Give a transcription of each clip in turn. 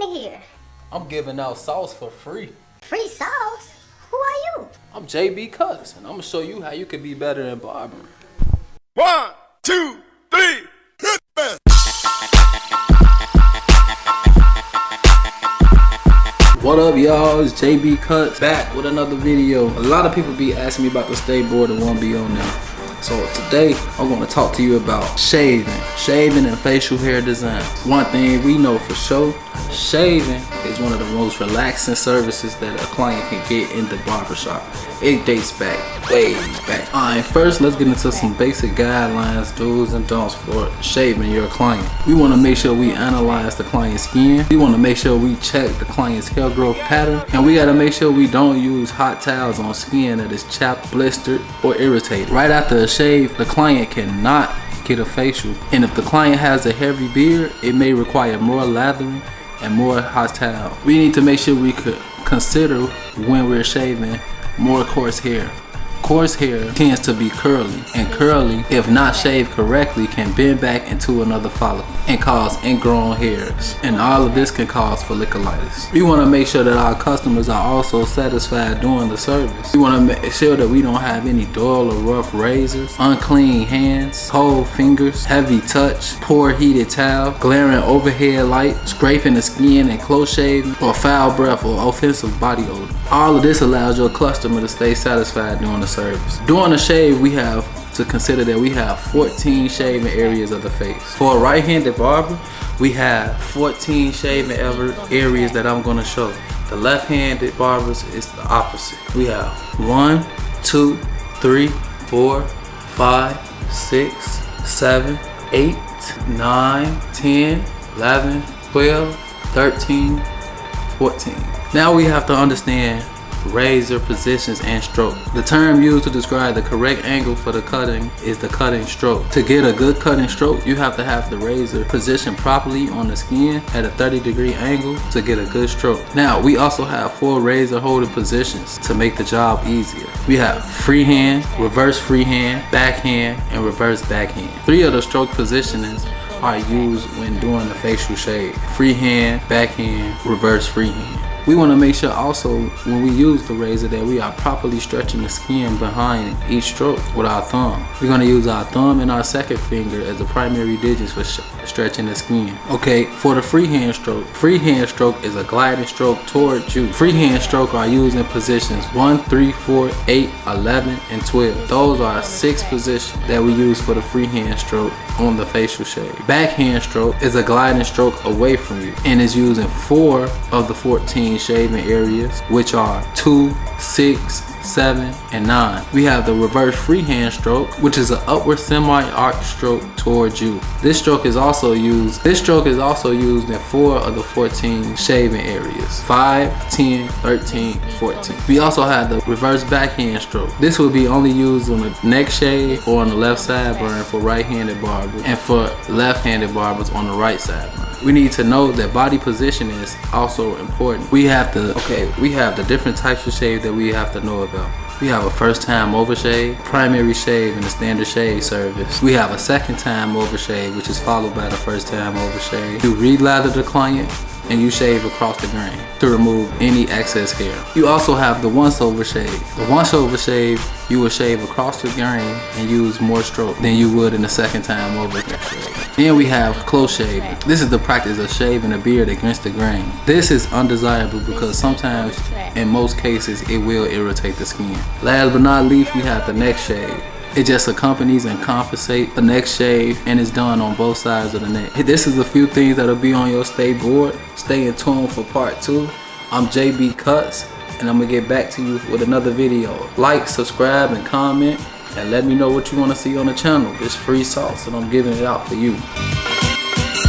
doing here? I'm giving out sauce for free. Free sauce? Who are you? I'm JB Cuts, and I'm gonna show you how you can be better than barbering. 1, 2, 3, hit me! What up, y'all? It's JB Cuts back with another video. A lot of people be asking me about the stay board and won't be on there. So today I'm going to talk to you about shaving and facial hair design. One thing we know for sure, shaving is one of the most relaxing services that a client can get in the barbershop. It dates back way back. Alright, first let's get into some basic guidelines, do's and don'ts for shaving your client. We want to make sure we analyze the client's skin. We want to make sure we check the client's hair growth pattern, and we got to make sure we don't use hot towels on skin that is chapped, blistered, or irritated. Right after a shave, the client cannot get a facial, and if the client has a heavy beard, it may require more lathering and more hot towel. We need to make sure we could consider when we're shaving more coarse hair. Coarse hair tends to be curly, and curly, if not shaved correctly, can bend back into another follicle and cause ingrown hairs, and all of this can cause folliculitis. We want to make sure that our customers are also satisfied during the service. We want to make sure that we don't have any dull or rough razors, unclean hands, cold fingers, heavy touch, poor heated towel, glaring overhead light, scraping the skin and close shaving, or foul breath or offensive body odor. All of this allows your customer to stay satisfied during the service. During the shave, we have to consider that we have 14 shaving areas of the face. For a right-handed barber, we have 14 shaving areas that I'm going to show. The left-handed barbers is the opposite. We have 1, 2, 3, 4, 5, 6, 7, 8, 9, 10, 11, 12, 13, 14. Now we have to understand razor positions and stroke. The term used to describe the correct angle for the cutting is the cutting stroke. To get a good cutting stroke, you have to have the razor positioned properly on the skin at a 30-degree angle to get a good stroke. Now, we also have 4 razor holding positions to make the job easier. We have freehand, reverse freehand, backhand, and reverse backhand. 3 of the stroke positionings are used when doing the facial shave: freehand, backhand, reverse freehand. We want to make sure also when we use the razor that we are properly stretching the skin behind each stroke with our thumb. We're going to use our thumb and our second finger as the primary digits for stretching the skin. Okay, for the freehand stroke is a gliding stroke towards you. Freehand stroke are used in positions 1, 3, 4, 8, 11, and 12. Those are 6 positions that we use for the freehand stroke on the facial shave. Backhand stroke is a gliding stroke away from you and is used in 4 of the 14 shaving areas, which are 2, 6, 7, and 9. We have the reverse freehand stroke, which is an upward semi-arc stroke towards you. This stroke is also used in 4 of the 14 shaving areas: 5, 10, 13, 14. We also have the reverse backhand stroke. This will be only used on the neck shave or on the left sideburn for right-handed barbers, and for left-handed barbers on the right sideburn. We need to know that body position is also important. We have the different types of shave that we have to know about. We have a first time overshave, primary shave, and a standard shave service. We have a second time overshave, which is followed by the first time overshave. You re-lather the client and you shave across the grain to remove any excess hair. You also have the once over shave. The once over shave, you will shave across the grain and use more stroke than you would in the second time over shave. Then we have close shaving. This is the practice of shaving a beard against the grain. This is undesirable because sometimes, in most cases, it will irritate the skin. Last but not least, we have the neck shave. It just accompanies and compensates the neck shave, and is done on both sides of the neck. This is a few things that'll be on your stay board. Stay in tune for part 2. I'm JB Cuts, and I'm gonna get back to you with another video. Like, subscribe, and comment, and let me know what you want to see on the channel. It's free sauce, and I'm giving it out for you.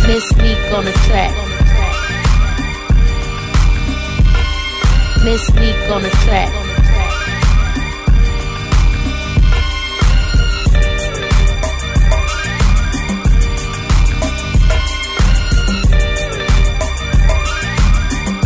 Miss Week on the track. Miss Week on the track.